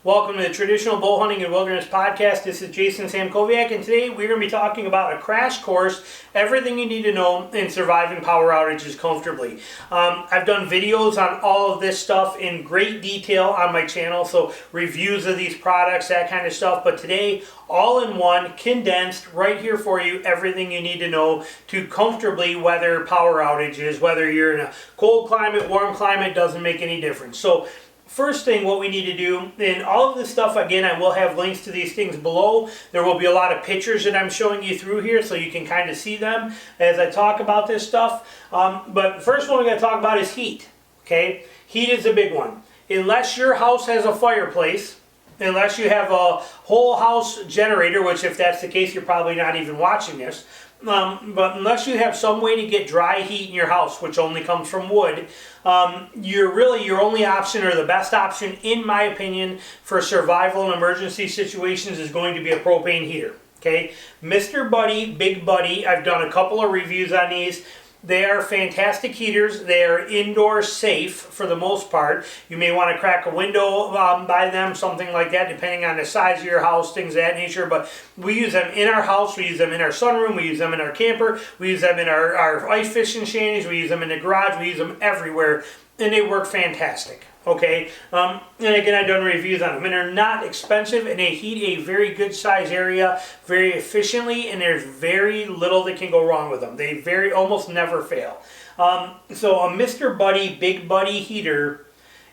Welcome to the Traditional Bow Hunting and Wilderness Podcast. This is Jason Samkoviak, and today we're going to be talking about a crash course, everything you need to know in surviving power outages comfortably. I've done videos on all of this stuff in great detail on my channel, so reviews of these products, that kind of stuff. But today, all in one, condensed, right here for you, everything you need to know to comfortably weather power outages, whether you're in a cold climate, warm climate, doesn't make any difference. So first thing, what we need to do, and all of this stuff, again, I will have links to these things below. There will be a lot of pictures that I'm showing you through here so you can kind of see them as I talk about this stuff. But the first one we're going to talk about is heat. Okay, heat is a big one. Unless your house has a fireplace, unless you have a whole house generator, which if that's the case, you're probably not even watching this. But unless you have some way to get dry heat in your house, which only comes from wood, your only option, or the best option, in my opinion, for survival and emergency situations is going to be a propane heater. Okay, Mr. Buddy, Big Buddy, I've done a couple of reviews on these. They are fantastic heaters. They are indoor safe for the most part. You may want to crack a window by them, something like that, depending on the size of your house, things of that nature. But we use them in our house. We use them in our sunroom. We use them in our camper. We use them in our ice fishing shanties. We use them in the garage. We use them everywhere, and they work fantastic. Okay, and again, I've done reviews on them, and they're not expensive, and they heat a very good size area very efficiently, and there's very little that can go wrong with them. They almost never fail. So a Mr. Buddy, Big Buddy heater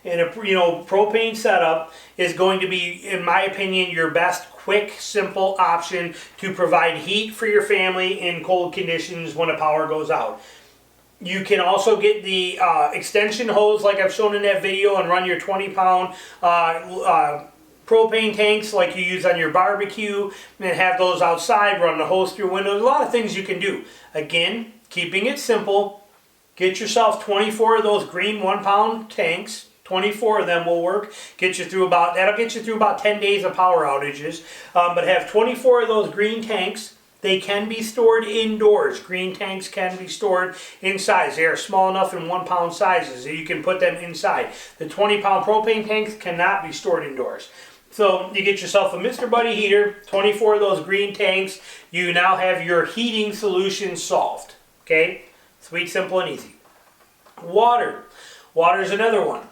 and a propane setup is going to be, in my opinion, your best quick, simple option to provide heat for your family in cold conditions when the power goes out. You can also get the extension hose like I've shown in that video and run your 20-pound propane tanks like you use on your barbecue and have those outside, run the hose through windows. A lot of things you can do. Again, keeping it simple, get yourself 24 of those green 1-pound tanks. 24 of them will work. That'll get you through about 10 days of power outages. But have 24 of those green tanks. They can be stored indoors. Green tanks can be stored inside. They are small enough in 1-pound sizes that you can put them inside. The 20-pound propane tanks cannot be stored indoors. So you get yourself a Mr. Buddy heater, 24 of those green tanks. You now have your heating solution solved. Okay? Sweet, simple, and easy. Water. Water is another one.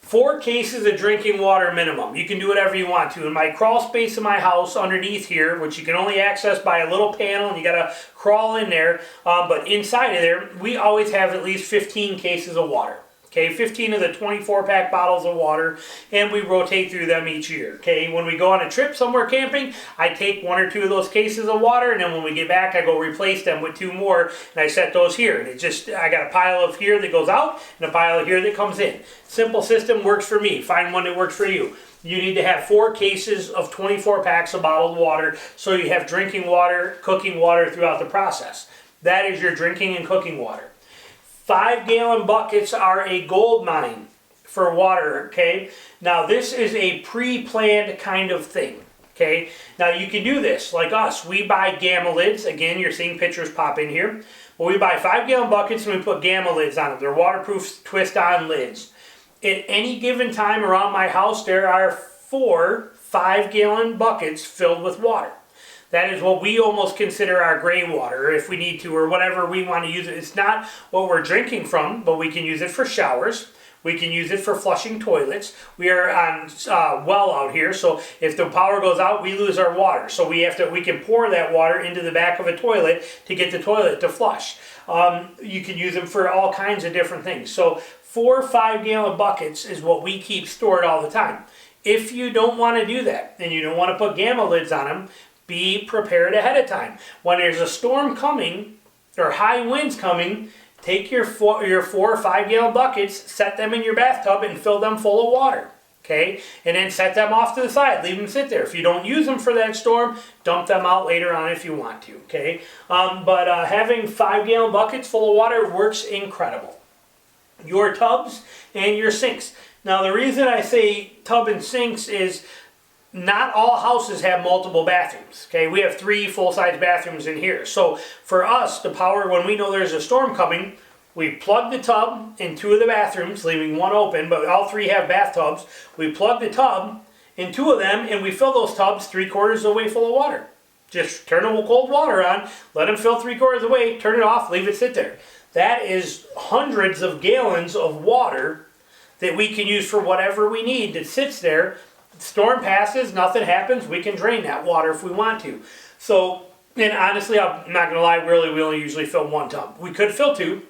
4 cases of drinking water minimum. You can do whatever you want to. In my crawl space in my house underneath here, which you can only access by a little panel, and you gotta crawl in there, but inside of there, we always have at least 15 cases of water. Okay, 15 of the 24-pack bottles of water, and we rotate through them each year. Okay, when we go on a trip somewhere camping, I take 1 or 2 of those cases of water, and then when we get back, I go replace them with 2 more, and I set those here. And I got a pile of here that goes out, and a pile of here that comes in. Simple system, works for me. Find one that works for you. You need to have 4 cases of 24 packs of bottled water, so you have drinking water, cooking water throughout the process. That is your drinking and cooking water. 5-gallon buckets are a gold mine for water, okay? Now, this is a pre-planned kind of thing, okay? Now, you can do this. Like us, we buy gamma lids. Again, you're seeing pictures pop in here. Well, we buy 5-gallon buckets and we put gamma lids on them. They're waterproof twist-on lids. At any given time around my house, there are 4 5-gallon buckets filled with water. That is what we almost consider our gray water, if we need to, or whatever we want to use it. It's not what we're drinking from, but we can use it for showers. We can use it for flushing toilets. We are on well out here, so if the power goes out, we lose our water. So we can pour that water into the back of a toilet to get the toilet to flush. You can use them for all kinds of different things. So 4 5-gallon buckets is what we keep stored all the time. If you don't want to do that, and you don't want to put gamma lids on them, be prepared ahead of time. When there's a storm coming, or high winds coming, take your 4 or 5-gallon buckets, set them in your bathtub, and fill them full of water. Okay? And then set them off to the side. Leave them sit there. If you don't use them for that storm, dump them out later on if you want to. Okay? But having 5-gallon buckets full of water works incredible. Your tubs and your sinks. Now, the reason I say tub and sinks is not all houses have multiple bathrooms. Okay, we have 3 full-size bathrooms in here. So for us, the power, when we know there's a storm coming, we plug the tub in 2 of the bathrooms, leaving 1 open, but all 3 have bathtubs. We plug the tub in 2 of them, and we fill those tubs 3/4 of the way full of water. Just turn the cold water on, let them fill 3/4 of the way, turn it off, leave it sit there. That is hundreds of gallons of water that we can use for whatever we need that sits there. Storm passes, nothing happens, we can drain that water if we want to. So, and honestly, I'm not going to lie, really, we only usually fill 1 tub. We could fill 2,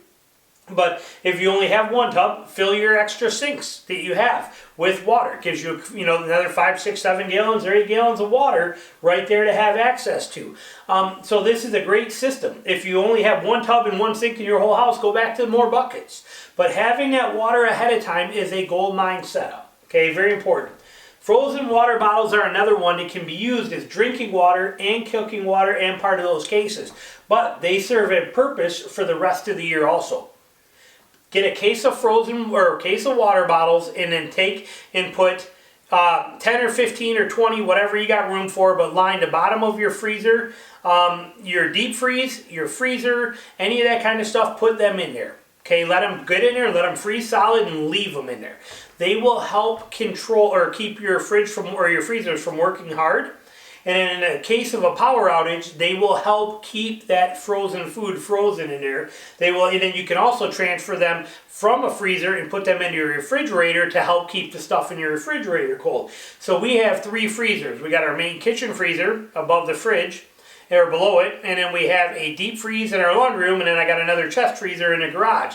but if you only have 1 tub, fill your extra sinks that you have with water. It gives you, another 5, 6, 7 gallons, or 8 gallons of water right there to have access to. So this is a great system. If you only have 1 tub and 1 sink in your whole house, go back to more buckets. But having that water ahead of time is a gold mine setup. Okay, very important. Frozen water bottles are another one that can be used as drinking water and cooking water and part of those cases. But they serve a purpose for the rest of the year also. Get a case of frozen or a case of water bottles and then take and put 10 or 15 or 20, whatever you got room for, but line the bottom of your freezer, your deep freeze, your freezer, any of that kind of stuff, put them in there. Okay, let them get in there, let them freeze solid, and leave them in there. They will help control or keep your fridge from or your freezers from working hard. And in a case of a power outage, they will help keep that frozen food frozen in there. They will, and then you can also transfer them from a freezer and put them into your refrigerator to help keep the stuff in your refrigerator cold. So we have 3 freezers. We got our main kitchen freezer above the fridge, or below it, and then we have a deep freeze in our laundry room, and then I got another chest freezer in the garage.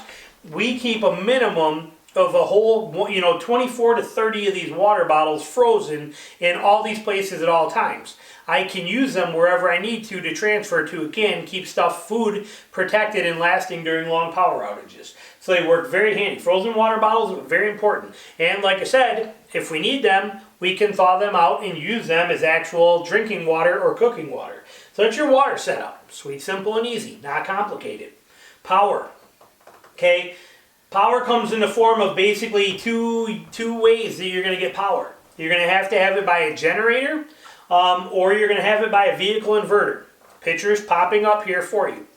We keep a minimum of a whole, 24 to 30 of these water bottles frozen in all these places at all times. I can use them wherever I need to transfer to, again, keep food protected and lasting during long power outages. So they work very handy. Frozen water bottles are very important. And like I said, if we need them, we can thaw them out and use them as actual drinking water or cooking water. So that's your water setup. Sweet, simple, and easy. Not complicated. Power. Okay. Power comes in the form of basically two ways that you're going to get power. You're going to have it by a generator, or you're going to have it by a vehicle inverter. Pictures popping up here for you.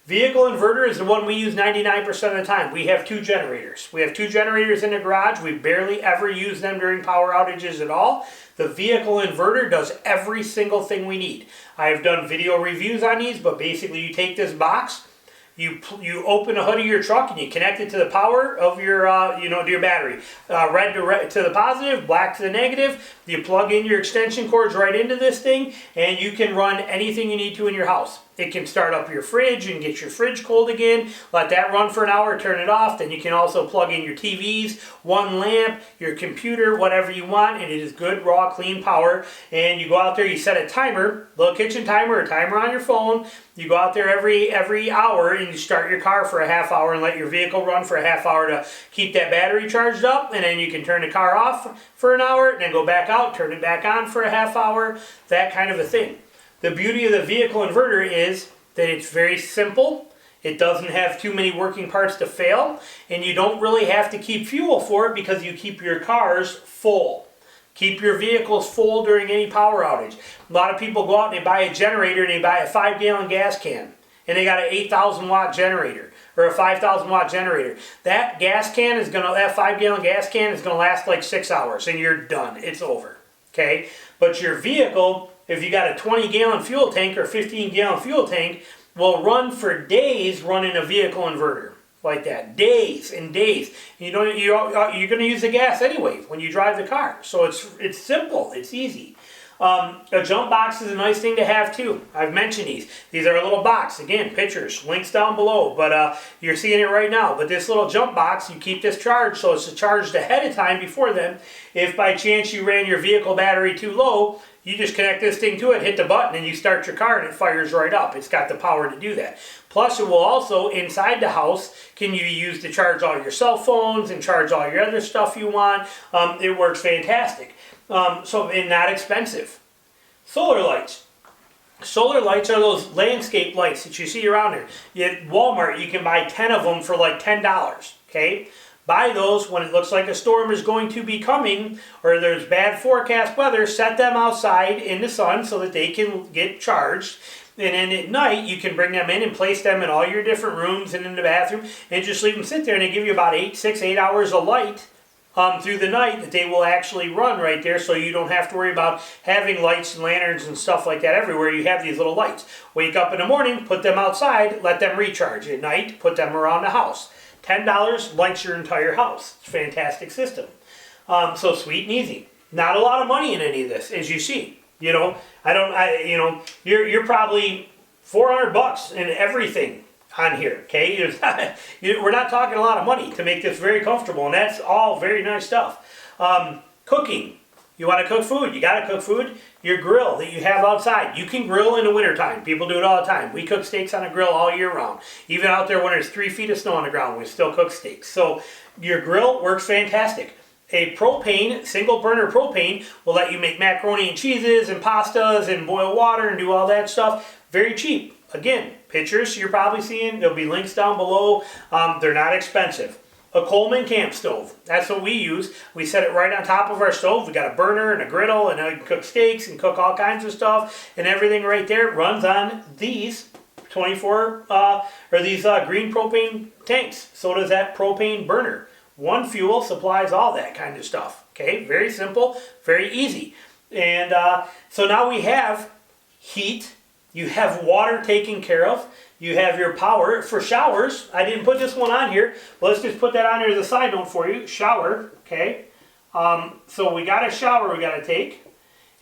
Vehicle inverter is the one we use 99% of the time. We have 2 generators. We have 2 generators in the garage. We barely ever use them during power outages at all. The vehicle inverter does every single thing we need. I've done video reviews on these, but basically you take this box, you open the hood of your truck and you connect it to the power of your, to your battery. Red to the positive, black to the negative. You plug in your extension cords right into this thing, and you can run anything you need to in your house. It can start up your fridge and get your fridge cold again. Let that run for an hour, turn it off. Then you can also plug in your TVs, 1 lamp, your computer, whatever you want, and it is good, raw, clean power. And you go out there, you set a timer, little kitchen timer, a timer on your phone. You go out there every hour and you start your car for a half hour and let your vehicle run for a half hour to keep that battery charged up, and then you can turn the car off for an hour and then go back out, turn it back on for a half hour, that kind of a thing. The beauty of the vehicle inverter is that it's very simple. It doesn't have too many working parts to fail, and you don't really have to keep fuel for it because you keep your cars full. Keep your vehicles full during any power outage. A lot of people go out and they buy a generator and they buy a 5-gallon gas can, and they got an 8,000 watt generator or a 5,000 watt generator. That 5-gallon gas can is gonna last like 6 hours, and you're done. It's over. Okay, but your vehicle, if you got a 20-gallon fuel tank or 15-gallon fuel tank, will run for days running a vehicle inverter like that. Days and days. You're going to use the gas anyway when you drive the car. So it's simple. It's easy. A jump box is a nice thing to have too. I've mentioned these. These are a little box. Again, pictures, links down below, but you're seeing it right now. But this little jump box, you keep this charged, so it's charged ahead of time before then. If by chance you ran your vehicle battery too low, you just connect this thing to it, hit the button, and you start your car and it fires right up. It's got the power to do that. Plus it will also, inside the house, can you use to charge all your cell phones and charge all your other stuff you want. It works fantastic. And not expensive. Solar lights. Solar lights are those landscape lights that you see around here. At Walmart, you can buy 10 of them for like $10. Okay? Buy those when it looks like a storm is going to be coming or there's bad forecast weather. Set them outside in the sun so that they can get charged. And then at night, you can bring them in and place them in all your different rooms and in the bathroom and just leave them sit there, and they give you about 6-8 hours of light through the night that they will actually run right there, so you don't have to worry about having lights and lanterns and stuff like that everywhere. You have these little lights. Wake up in the morning, put them outside, let them recharge. At night, put them around the house. $10 lights your entire house. It's a fantastic system. So sweet and easy. Not a lot of money in any of this, as you see. You know, you're probably $400 in everything on here, okay? We're not talking a lot of money to make this very comfortable, and that's all very nice stuff. Cooking. You want to cook food, you got to cook food. Your grill that you have outside, you can grill in the wintertime. People do it all the time. We cook steaks on a grill all year round. Even out there when there's 3 feet of snow on the ground, we still cook steaks. So your grill works fantastic. A propane, single burner propane, will let you make macaroni and cheeses and pastas and boil water and do all that stuff. Very cheap. Again, pictures you're probably seeing, there'll be links down below. They're not expensive. A Coleman camp stove, that's what we use. We set it right on top of our stove. We got a burner and a griddle, and I can cook steaks and cook all kinds of stuff, and everything right there runs on these 24 these green propane tanks. So does that propane burner. One fuel supplies all that kind of stuff. Okay, very simple, very easy. And so now we have heat. You have water taken care of. You have your power for showers. I didn't put this one on here. But let's just put that on here as a side note for you. Shower, okay? So we got a shower we got to take.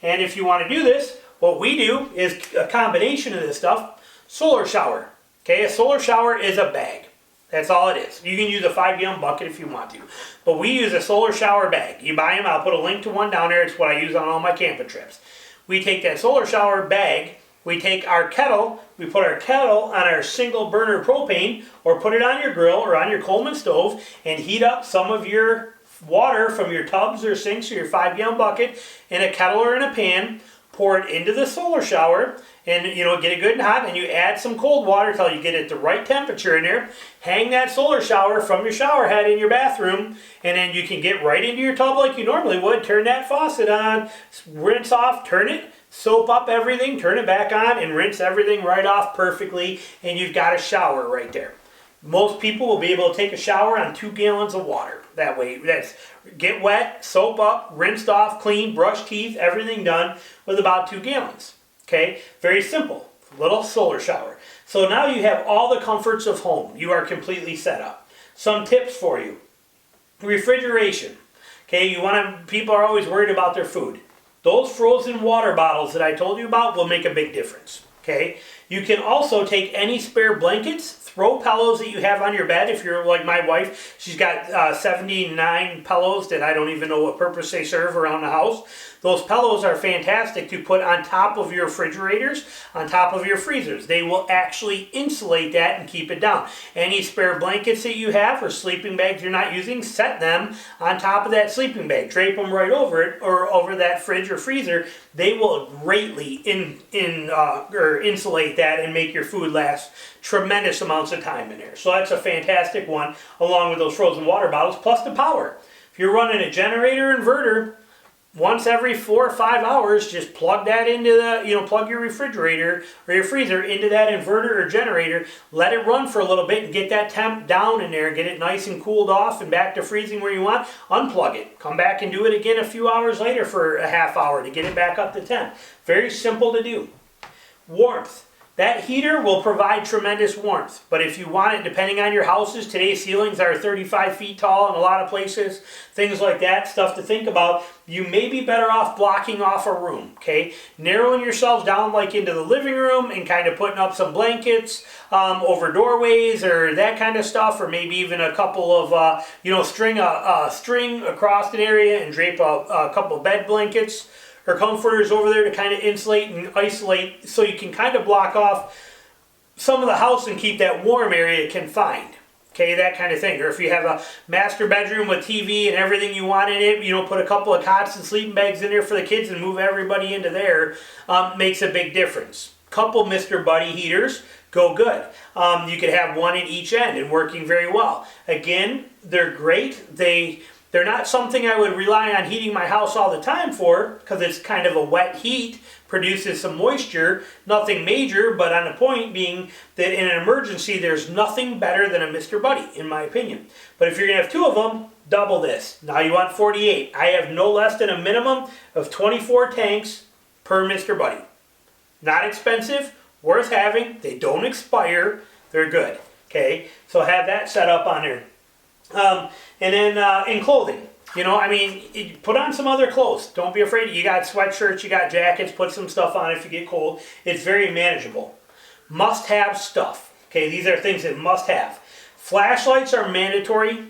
And if you want to do this, what we do is a combination of this stuff. Solar shower, okay? A solar shower is a bag. That's all it is. You can use a 5-gallon bucket if you want to. But we use a solar shower bag. You buy them. I'll put a link to one down there. It's what I use on all my camping trips. We take that solar shower bag. We take our kettle, we put our kettle on our single burner propane, or put it on your grill or on your Coleman stove, and heat up some of your water from your tubs or sinks or your 5-gallon bucket in a kettle or in a pan. Pour it into the solar shower, and get it good and hot, and you add some cold water until you get it the right temperature in there. Hang that solar shower from your shower head in your bathroom, and then you can get right into your tub like you normally would. Turn that faucet on, rinse off, turn it, soap up everything, turn it back on, and rinse everything right off perfectly, and you've got a shower right there. Most people will be able to take a shower on 2 gallons of water. That way, that's get wet, soap up, rinsed off, clean, brush teeth, everything done with about 2 gallons. Okay, very simple, little solar shower. So now you have all the comforts of home. You are completely set up. Some tips for you. Refrigeration. Okay, people are always worried about their food. Those frozen water bottles that I told you about will make a big difference. Okay, you can also take any spare blankets, throw pillows that you have on your bed. If you're like my wife, she's got 79 pillows that I don't even know what purpose they serve around the house. Those pillows are fantastic to put on top of your refrigerators, on top of your freezers. They will actually insulate that and keep it down. Any spare blankets that you have or sleeping bags you're not using, set them on top of that sleeping bag. Drape them right over it or over that fridge or freezer. They will greatly insulate that and make your food last tremendous amounts of time in there. So that's a fantastic one, along with those frozen water bottles, plus the power. If you're running a generator inverter, once every 4 or 5 hours, just plug that into the, plug your refrigerator or your freezer into that inverter or generator. Let it run for a little bit and get that temp down in there. Get it nice and cooled off and back to freezing where you want. Unplug it. Come back and do it again a few hours later for a half hour to get it back up to temp. Very simple to do. Warmth. That heater will provide tremendous warmth, but if you want it, depending on your houses, today's ceilings are 35 feet tall in a lot of places, things like that, stuff to think about. You may be better off blocking off a room, okay? Narrowing yourselves down like into the living room and kind of putting up some blankets over doorways or that kind of stuff, or maybe even a couple of, string across an area and drape a couple of bed blankets or comforters over there to kind of insulate and isolate, so you can kind of block off some of the house and keep that warm area confined. Okay, that kind of thing. Or if you have a master bedroom with TV and everything you want in it, put a couple of cots and sleeping bags in there for the kids and move everybody into there, makes a big difference. Couple Mr. Buddy heaters go good. You could have one at each end and working very well. Again, they're great. They're not something I would rely on heating my house all the time for, because it's kind of a wet heat, produces some moisture, nothing major, but on the point being that in an emergency, there's nothing better than a Mr. Buddy, in my opinion. But if you're going to have 2 of them, double this. Now you want 48. I have no less than a minimum of 24 tanks per Mr. Buddy. Not expensive, worth having. They don't expire. They're good. Okay, so have that set up on there. And then in clothing, you know, I mean, put on some other clothes. Don't be afraid. You got sweatshirts, you got jackets, put some stuff on if you get cold. It's very manageable. Must-have stuff. Okay, these are things that must have. Flashlights are mandatory.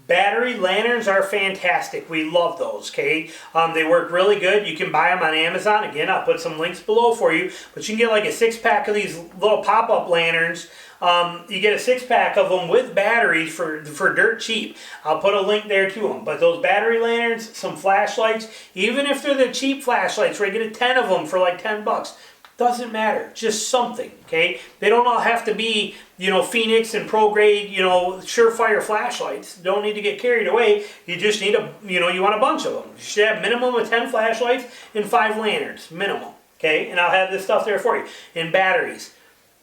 Battery lanterns are fantastic. We love those, okay? They work really good. You can buy them on Amazon. Again, I'll put some links below for you. But you can get like a 6-pack of these little pop-up lanterns. You get a 6-pack of them with batteries for dirt cheap. I'll put a link there to them. But those battery lanterns, some flashlights, even if they're the cheap flashlights, where you get 10 of them for like 10 bucks, doesn't matter. Just something, okay? They don't all have to be, you know, Phoenix and pro grade, you know, surefire flashlights. Don't need to get carried away. You just need you want a bunch of them. You should have minimum of 10 flashlights and 5 lanterns, minimum, okay? And I'll have this stuff there for you. And batteries.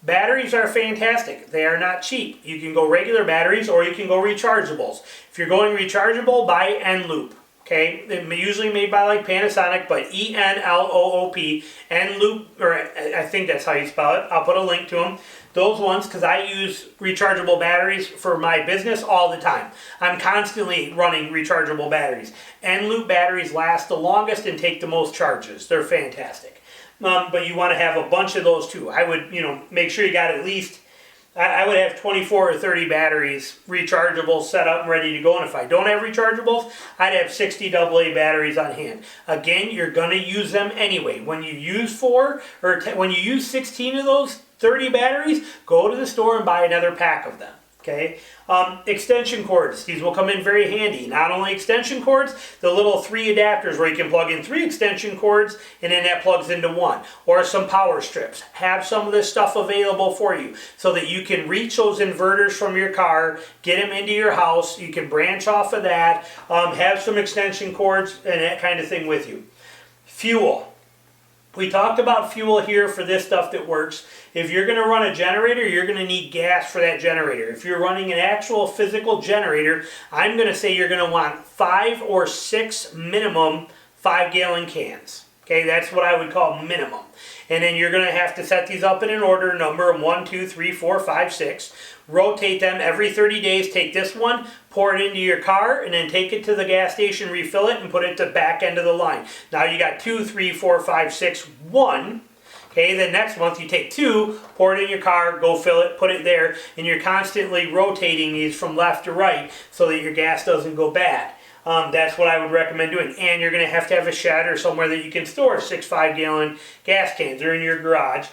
Batteries are fantastic. They are not cheap. You can go regular batteries or you can go rechargeables. If you're going rechargeable, buy Enloop. Okay, they're usually made by like Panasonic, but E-N-L-O-O-P, Enloop, or I think that's how you spell it. I'll put a link to them. Those ones, because I use rechargeable batteries for my business all the time. I'm constantly running rechargeable batteries. Enloop batteries last the longest and take the most charges. They're fantastic. But you want to have a bunch of those too. I would, make sure you got at least, I would have 24 or 30 batteries rechargeable set up and ready to go. And if I don't have rechargeables, I'd have 60 AA batteries on hand. Again, you're going to use them anyway. When you use when you use 16 of those 30 batteries, go to the store and buy another pack of them. Okay, extension cords. These will come in very handy. Not only extension cords, the little 3 adapters where you can plug in 3 extension cords and then that plugs into 1. Or some power strips. Have some of this stuff available for you so that you can reach those inverters from your car, get them into your house. You can branch off of that. Have some extension cords and that kind of thing with you. Fuel. We talked about fuel here for this stuff that works. If you're going to run a generator, you're going to need gas for that generator. If you're running an actual physical generator, I'm going to say you're going to want 5 or 6 minimum 5-gallon cans. Okay, that's what I would call minimum. And then you're going to have to set these up in an order number of 1, 2, 3, 4, 5, 6. Rotate them every 30 days. Take this one, pour it into your car, and then take it to the gas station, refill it, and put it at the back end of the line. Now you got 2, 3, 4, 5, 6, 1. Okay, then next month you take 2, pour it in your car, go fill it, put it there, and you're constantly rotating these from left to right so that your gas doesn't go bad. That's what I would recommend doing. And you're going to have a shed or somewhere that you can store 6 5-gallon gas cans or in your garage.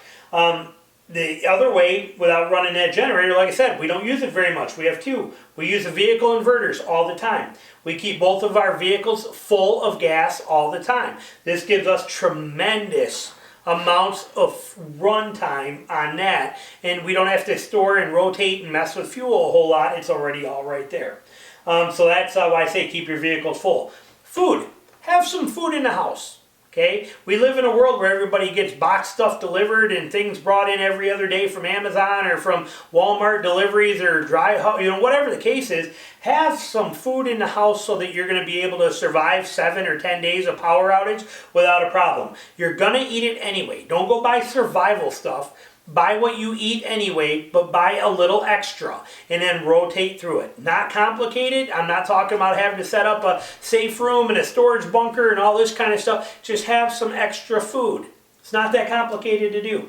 The other way, without running that generator, like I said, we don't use it very much. We have 2. We use the vehicle inverters all the time. We keep both of our vehicles full of gas all the time. This gives us tremendous amounts of run time on that. And we don't have to store and rotate and mess with fuel a whole lot. It's already all right there. So that's why I say keep your vehicles full. Food. Have some food in the house. Okay? We live in a world where everybody gets box stuff delivered and things brought in every other day from Amazon or from Walmart deliveries or whatever the case is. Have some food in the house so that you're going to be able to survive 7 or 10 days of power outage without a problem. You're going to eat it anyway. Don't go buy survival stuff. Buy what you eat anyway, but buy a little extra and then rotate through it. Not complicated. I'm not talking about having to set up a safe room and a storage bunker and all this kind of stuff. Just have some extra food. It's not that complicated to do.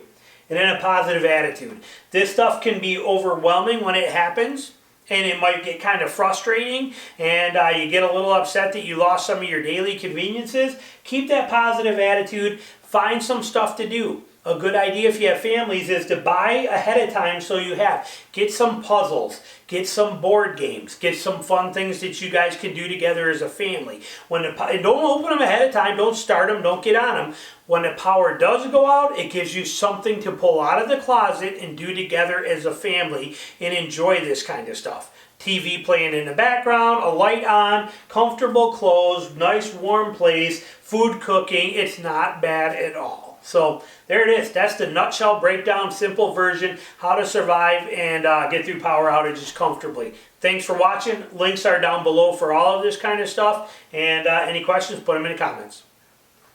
And then a positive attitude. This stuff can be overwhelming when it happens, and it might get kind of frustrating, and you get a little upset that you lost some of your daily conveniences. Keep that positive attitude. Find some stuff to do. A good idea if you have families is to buy ahead of time so you have. Get some puzzles, get some board games, get some fun things that you guys can do together as a family. And don't open them ahead of time, don't start them, don't get on them. When the power does go out, it gives you something to pull out of the closet and do together as a family and enjoy this kind of stuff. TV playing in the background, a light on, comfortable clothes, nice warm place, food cooking. It's not bad at all. So there it is. That's the nutshell breakdown, simple version, how to survive and get through power outages comfortably. Thanks for watching. Links are down below for all of this kind of stuff. And any questions, put them in the comments.